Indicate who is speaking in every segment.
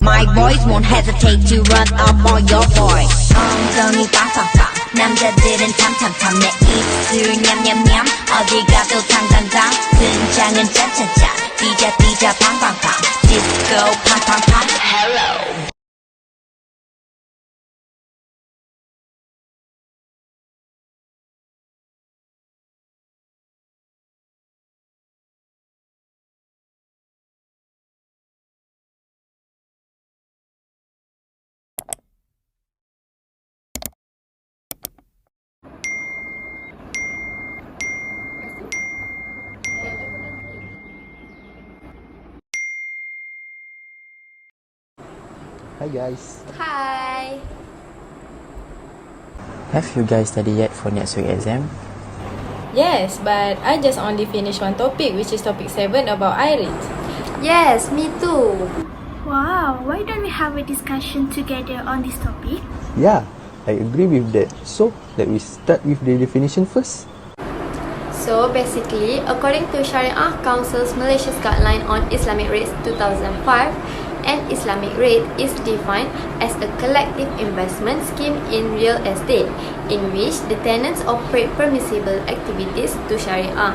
Speaker 1: My boys won't hesitate to run up on your boy. 엉덩이 빵빵빵 남자들은 탐탐탐 내 입술 냠냠냠 어디 가도 당당당 등장은 짜짜짜 뛰자 뛰자 팡팡팡 디스코 팡팡팡 Hello.
Speaker 2: Hi guys.
Speaker 3: Hi.
Speaker 2: Have you guys studied yet for next week exam?
Speaker 4: Yes, but I just only finished one topic, which is topic 7 about iris.
Speaker 3: Yes, me too.
Speaker 5: Wow, why don't we have a discussion together on this topic?
Speaker 2: Yeah, I agree with that. So, let we start with the definition first.
Speaker 3: So basically, according to Sharia Council's Malaysia's guideline on Islamic rates 2005, an Islamic rate is defined as a collective investment scheme in real estate in which the tenants operate permissible activities to Sharia.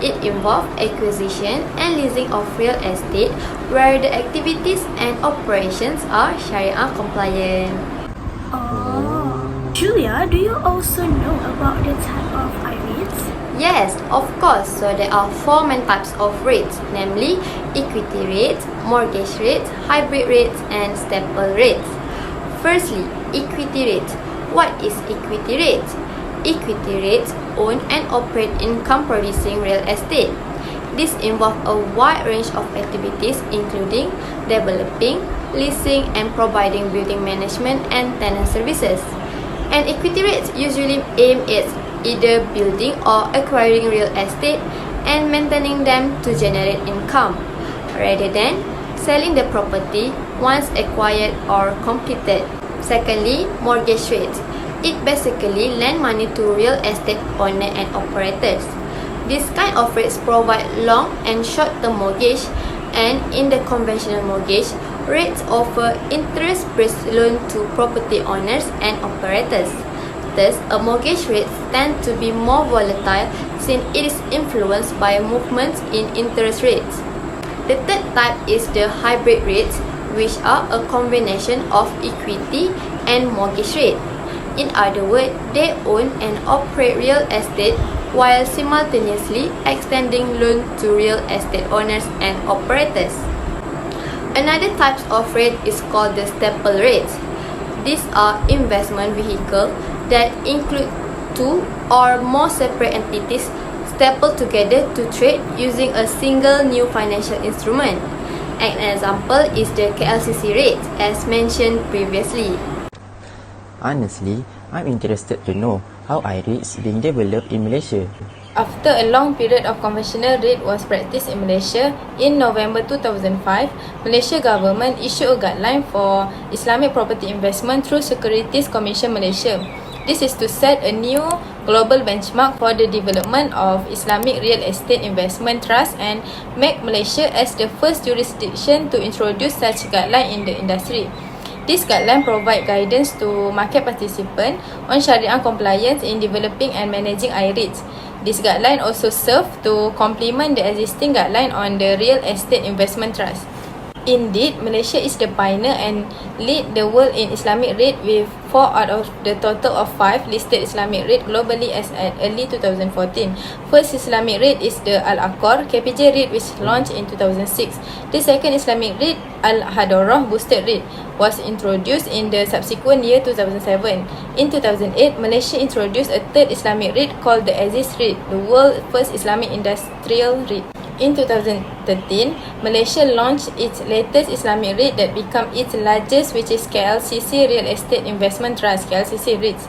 Speaker 3: It involves acquisition and leasing of real estate where the activities and operations are Sharia compliant.
Speaker 5: Oh, Julia, do you also know about the type of IREITs?
Speaker 3: Yes, of course. So there are 4 main types of rates, namely equity rates, mortgage rates, hybrid rates, and staple rates. Firstly, equity rates. What is equity rates? Equity rates own and operate income-producing real estate. This involves a wide range of activities including developing, leasing, and providing building management and tenant services. And equity rates usually aim at either building or acquiring real estate and maintaining them to generate income, rather than selling the property once acquired or completed. Secondly, mortgage rates. It basically lend money to real estate owner and operators. This kind of rates provide long and short-term mortgage, and in the conventional mortgage, rates offer interest-based loan to property owners and operators. Thus, a mortgage rate tend to be more volatile since it is influenced by movements in interest rates. The third type is the hybrid rates, which are a combination of equity and mortgage rate. In other words, they own and operate real estate while simultaneously extending loan to real estate owners and operators. Another type of rate is called the staple rates. These are investment vehicles that include 2 or more separate entities stapled together to trade using a single new financial instrument. An example is the KLCC rate, as mentioned previously.
Speaker 2: Honestly, I'm interested to know how IREITs being developed in Malaysia.
Speaker 4: After a long period of conventional rate was practiced in Malaysia, in November 2005, Malaysia government issued a guideline for Islamic property investment through Securities Commission Malaysia. This is to set a new global benchmark for the development of Islamic real estate investment trust and make Malaysia as the first jurisdiction to introduce such guideline in the industry. This guideline provide guidance to market participants on Sharia compliance in developing and managing IREITs. This guideline also serve to complement the existing guideline on the real estate investment trust. Indeed, Malaysia is the pioneer and lead the world in Islamic rate with 4 out of the total of 5 listed Islamic rate globally as at early 2014. First Islamic rate is the Al-Aqar KPJ rate, which launched in 2006. The second Islamic rate, Al-Hadarah boosted rate, was introduced in the subsequent year 2007. In 2008, Malaysia introduced a third Islamic rate called the Aziz rate, the world's first Islamic industrial rate. In 2013, Malaysia launched its latest Islamic REIT that became its largest, which is KLCC Real Estate Investment Trust, KLCC REITs.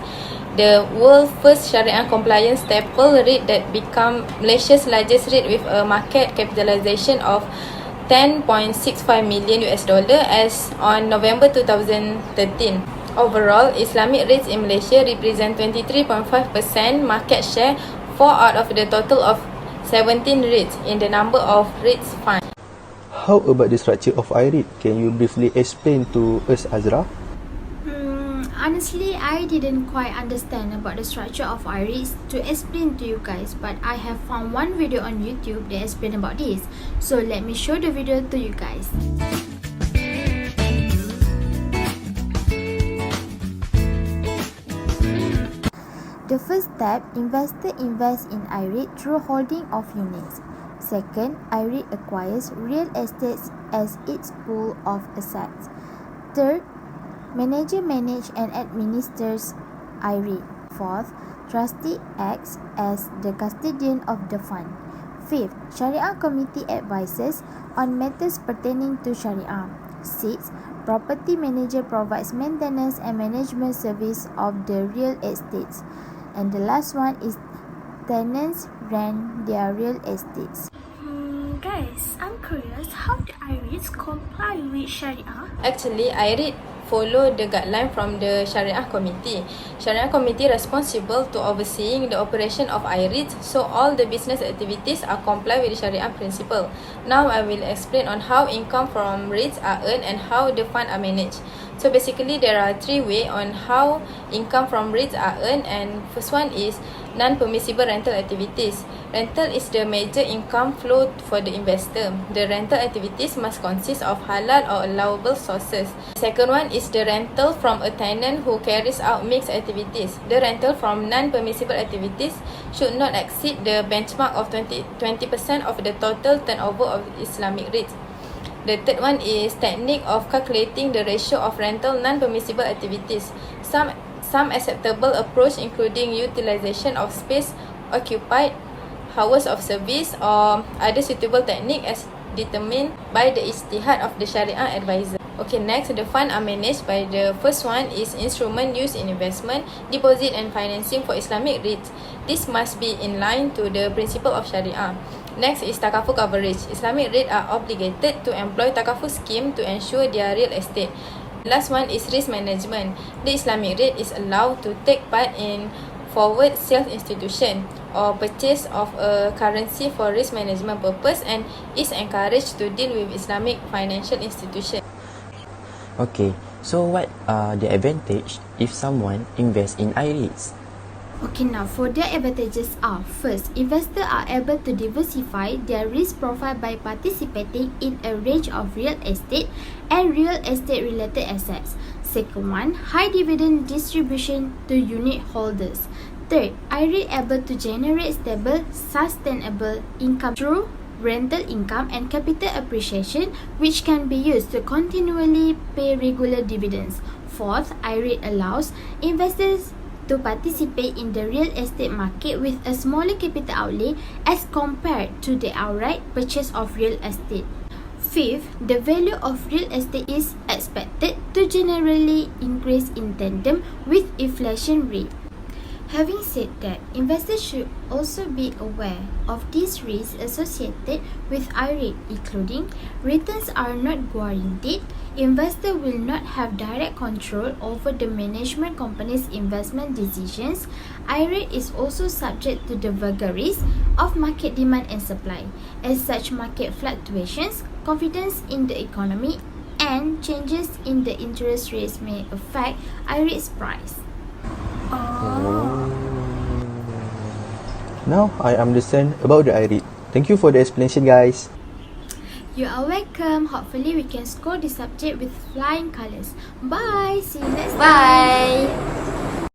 Speaker 4: The world's first Sharia compliance staple REIT that became Malaysia's largest REIT with a market capitalization of 10.65 million US dollar as on November 2013. Overall, Islamic REITs in Malaysia represent 23.5% market share, 4 out of the total of 17 REITs in the number of REITs fund.
Speaker 6: How about the structure of IREIT? Can you briefly explain to us, Azra?
Speaker 5: Honestly, I didn't quite understand about the structure of IREITs to explain to you guys, but I have found one video on YouTube that explain about this. So let me show the video to you guys. The first step, investor invest in IREIT through holding of units. Second, IREIT acquires real estates as its pool of assets. Third, manager manage and administers IREIT. Fourth, trustee acts as the custodian of the fund. Fifth, Sharia committee advises on matters pertaining to Sharia. Sixth, property manager provides maintenance and management service of the real estates. And the last one is tenants rent their real estates. Guys, I'm curious, how do IREITs comply with Sharia?
Speaker 4: Actually, IREIT follow the guideline from the Sharia Committee. Sharia Committee responsible to overseeing the operation of IREIT, so all the business activities are comply with the Sharia principle. Now I will explain on how income from REITs are earned and how the fund are managed. So basically there are three ways on how income from REITs are earned, and first one is non-permissible rental activities. Rental is the major income flow for the investor. The rental activities must consist of halal or allowable sources. Second one is the rental from a tenant who carries out mixed activities. The rental from non-permissible activities should not exceed the benchmark of 20% of the total turnover of Islamic REITs. The third one is technique of calculating the ratio of rental non-permissible activities. Some acceptable approach including utilization of space occupied, hours of service, or other suitable technique as determined by the ijtihad of the Sharia advisor. Okay, next, the fund are managed by the first one is instrument used in investment, deposit and financing for Islamic REITs. This must be in line to the principle of Sharia. Next is takaful coverage. Islamic REIT are obligated to employ takaful scheme to ensure their real estate. Last one is risk management. The Islamic REIT is allowed to take part in forward sales institution or purchase of a currency for risk management purpose and is encouraged to deal with Islamic financial institution.
Speaker 2: Okay, so what are the advantage if someone invests in IREITs?
Speaker 5: Okay, now for their advantages are: first, investors are able to diversify their risk profile by participating in a range of real estate and real estate related assets. Second one, high dividend distribution to unit holders. Third, IREIT able to generate stable, sustainable income through rental income and capital appreciation, which can be used to continually pay regular dividends. Fourth, IREIT allows investors to participate in the real estate market with a smaller capital outlay as compared to the outright purchase of real estate. Fifth, the value of real estate is expected to generally increase in tandem with inflation rate. Having said that, investors should also be aware of these risks associated with IREIT, including returns are not guaranteed, investor will not have direct control over the management company's investment decisions. IREIT is also subject to the vagaries of market demand and supply. As such, market fluctuations, confidence in the economy, and changes in the interest rates may affect IREIT's price.
Speaker 6: Now I understand about the IREIT. Thank you for the explanation, guys.
Speaker 5: You are welcome. Hopefully, we can score this subject with flying colors. Bye. See you next time.
Speaker 3: Bye!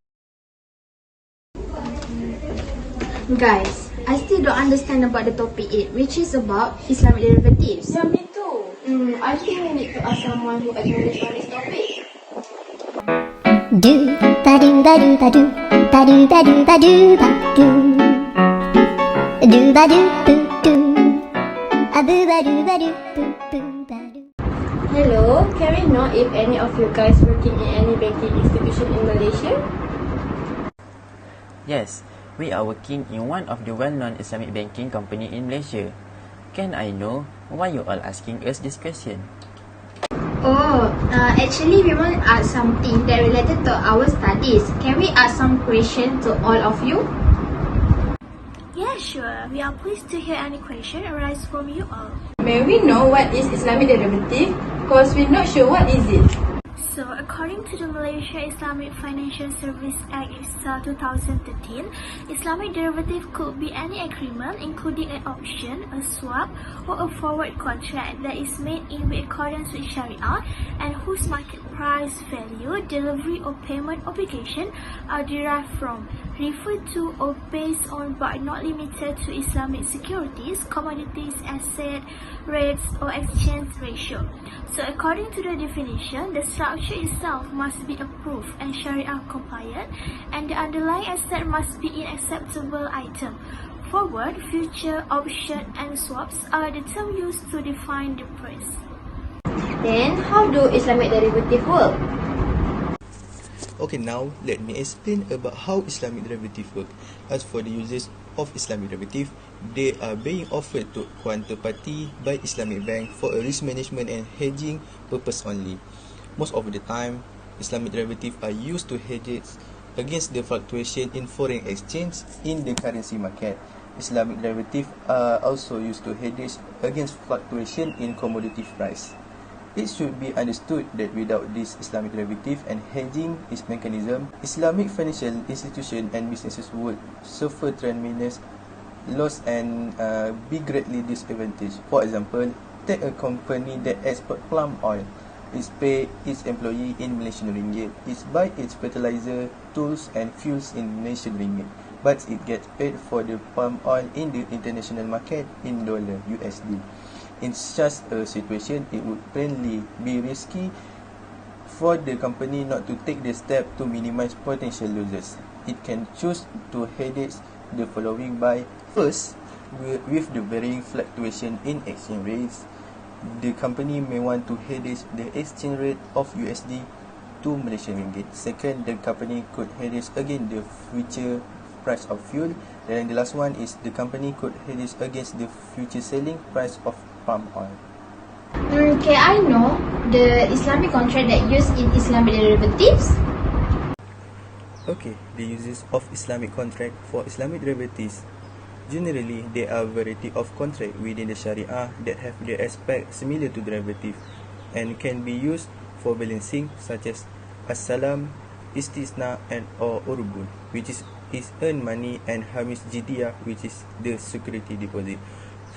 Speaker 5: Guys, I still don't understand about the topic 8, which is about Islamic derivatives.
Speaker 3: Yeah, me too. I think we need to ask someone who acknowledge on this topic.
Speaker 7: Do ba do ba do ba do ba do ba do ba do ba do ba do boo do a boo ba do ba do boo boo ba do.
Speaker 3: Hello, can we know if any of you guys working in any banking institution in Malaysia?
Speaker 2: Yes, we are working in one of the well-known Islamic banking company in Malaysia. Can I know why you all asking us this question?
Speaker 5: Actually, we want to ask something that related to our studies. Can we ask some question to all of you?
Speaker 8: Yeah, sure. We are pleased to hear any question arise from you all.
Speaker 4: May we know what is Islamic derivative? Because we're not sure what is it.
Speaker 8: So, according to the Malaysia Islamic Financial Service Act 2013, Islamic derivative could be any agreement including an option, a swap, or a forward contract that is made in accordance with Sharia and whose market price, value, delivery, or payment obligation are derived from, referred to, or based on but not limited to Islamic securities, commodities, asset, rates, or exchange ratio. So, according to the definition, the structure itself must be approved and Sharia compliant, and the underlying asset must be an acceptable item. Forward, future, option, and swaps are the terms used to define the price.
Speaker 3: Then, how do Islamic derivative work?
Speaker 6: Okay, now let me explain about how Islamic derivative work. As for the uses of Islamic derivative, they are being offered to counterparty by Islamic bank for a risk management and hedging purpose only. Most of the time, Islamic derivative are used to hedge against the fluctuation in foreign exchange in the currency market. Islamic derivative are also used to hedge against fluctuation in commodity price. It should be understood that without this Islamic derivative and hedging its mechanism, Islamic financial institutions and businesses would suffer tremendous loss and be greatly disadvantaged. For example, take a company that exports palm oil. It pays its employee in Malaysian ringgit. It buys its fertilizer, tools and fuels in Malaysian ringgit. But it gets paid for the palm oil in the international market in dollar USD. In such a situation, it would plainly be risky for the company not to take the step to minimize potential losses. It can choose to hedge the following by: first, with the varying fluctuation in exchange rates, the company may want to hedge the exchange rate of USD to Malaysian ringgit. Second, the company could hedge against the future price of fuel. And the last one is the company could hedge against the future selling price of palm oil.
Speaker 5: Can I know the Islamic contract that used in Islamic derivatives?
Speaker 6: Okay, the uses of Islamic contract for Islamic derivatives. Generally, there are a variety of contracts within the Sharia that have the aspect similar to derivative and can be used for balancing, such as as-salam, istisna, and or urbun, which is earned money, and hamis jidyah, which is the security deposit.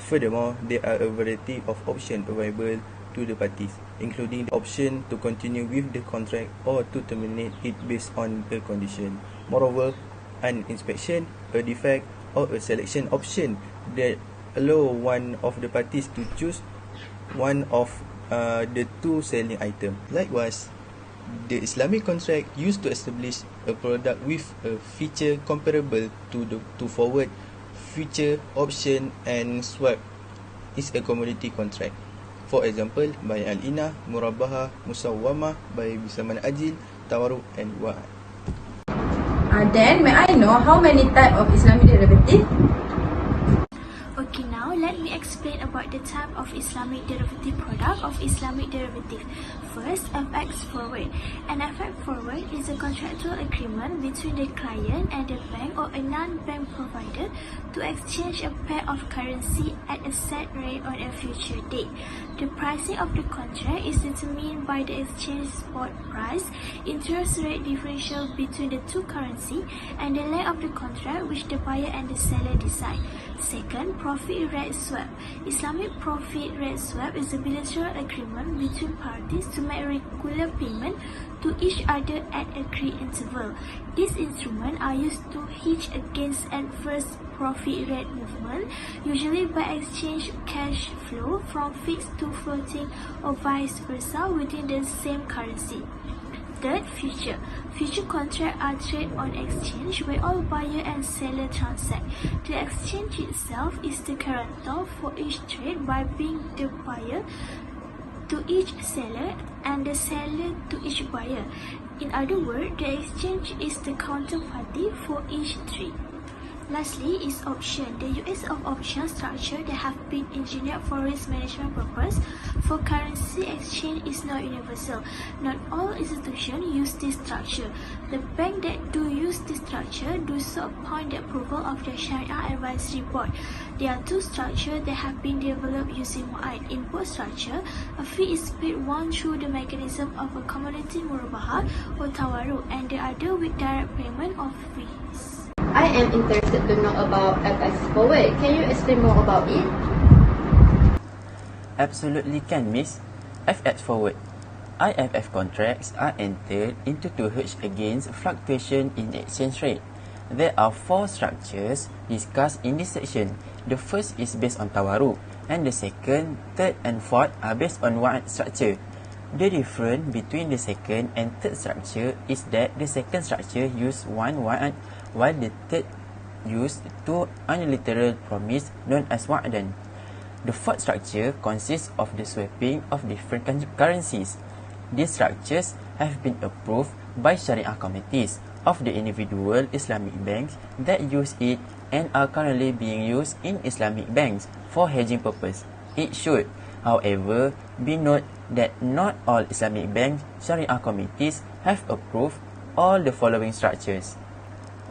Speaker 6: Furthermore, there are a variety of options available to the parties, including the option to continue with the contract or to terminate it based on a condition. Moreover, an inspection, a defect, or a selection option that allow one of the parties to choose one of the two selling items. Likewise, the Islamic contract used to establish a product with a feature comparable to forward, future, option, and swap is a commodity contract. For example, by al-ina, murabaha, musawwama, by bisaman ajil, tawaru, and wa'ad.
Speaker 4: Then, may I know how many types of Islamic derivative?
Speaker 8: Okay, now let me explain about the type of Islamic derivative product of Islamic derivative. First, FX forward. An FX forward is a contractual agreement between the client and the bank or a non-bank provider to exchange a pair of currency at a set rate on a future date. The pricing of the contract is determined by the exchange spot price, interest rate differential between the two currency, and the length of the contract which the buyer and the seller decide. Second, profit rate swap. Islamic profit rate swap is a bilateral agreement between parties to make regular payment to each other at agreed interval. These instruments are used to hedge against adverse profit rate movement, usually by exchange cash flow from fixed to floating or vice versa within the same currency. Third, future. Future contracts are traded on exchange where all buyer and seller transact. The exchange itself is the guarantor for each trade by being the buyer to each seller and the seller to each buyer. In other words, the exchange is the counterparty for each trade. Lastly is option. The use of option structure that have been engineered for risk management purpose for currency exchange is not universal. Not all institutions use this structure. The bank that do use this structure do so upon the approval of the Sharia Advisory Board. There are two structures that have been developed using Mu'ad. In both structure, a fee is paid one through the mechanism of a commodity murabahah or tawaru, and the other with direct payment of fees.
Speaker 3: I am interested to know about FX Forward. Can you explain more about it?
Speaker 2: Absolutely can, miss. FX forward. IFF contracts are entered into to hedge against fluctuation in exchange rate. There are four structures discussed in this section. The first is based on tawaru, and the second, third and fourth are based on wa'ad structure. The difference between the second and third structure is that the second structure use one wa'ad, while the third used two unilateral promise known as wa'adan. The fourth structure consists of the swapping of different currencies. These structures have been approved by Sharia committees of the individual Islamic banks that use it and are currently being used in Islamic banks for hedging purpose. It should, however, be noted that not all Islamic banks Sharia committees have approved all the following structures.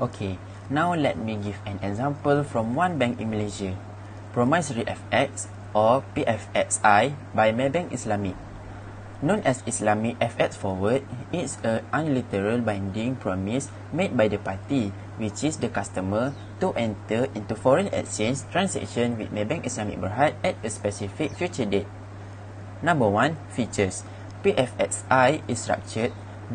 Speaker 2: Okay, now let me give an example from one bank in Malaysia. Promissory FX or PFXI by Maybank Islamic. Known as Islamic FX Forward, it's a unilateral binding promise made by the party, which is the customer, to enter into foreign exchange transaction with Maybank Islamic Berhad at a specific future date. Number 1. Features. PFXI is structured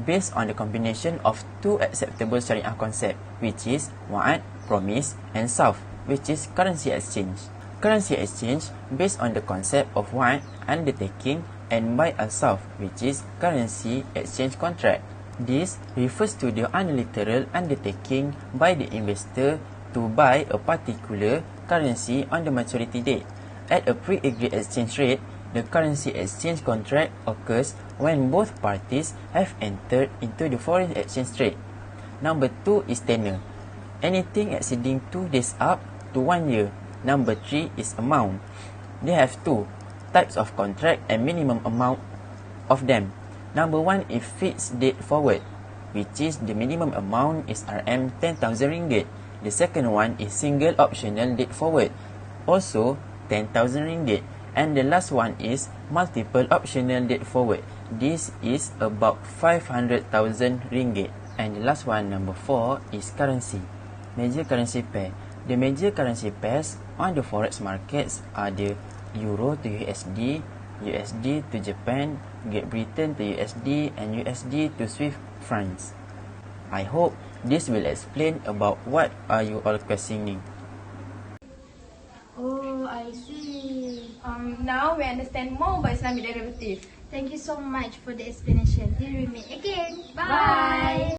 Speaker 2: based on the combination of two acceptable Sharia concepts, which is wa'ad, promise, and sarf, which is currency exchange. Currency exchange based on the concept of wa'ad, undertaking, and by a sarf, which is currency exchange contract. This refers to the unilateral undertaking by the investor to buy a particular currency on the maturity date. At a pre-agreed exchange rate, the currency exchange contract occurs when both parties have entered into the foreign exchange trade. Number 2 is tenure. Anything exceeding 2 days up to 1 year. Number 3 is amount. They have two types of contract and minimum amount of them. Number 1 is fixed date forward, which is the minimum amount is Rm 10,000 ringgit. The second one is single optional date forward, also 10,000 ringgit. And the last one is multiple optional date forward. This is about 500,000 ringgit. And the last one, number 4, is currency. Major currency pair. The major currency pairs on the forex markets are the Euro to USD, USD to Japan, Great Britain to USD, and USD to Swiss francs. I hope this will explain about what are you all questioning.
Speaker 5: Oh, I see.
Speaker 4: Now we understand more about Islamic derivative.
Speaker 5: Thank you so much for the explanation. Till we meet again. Bye.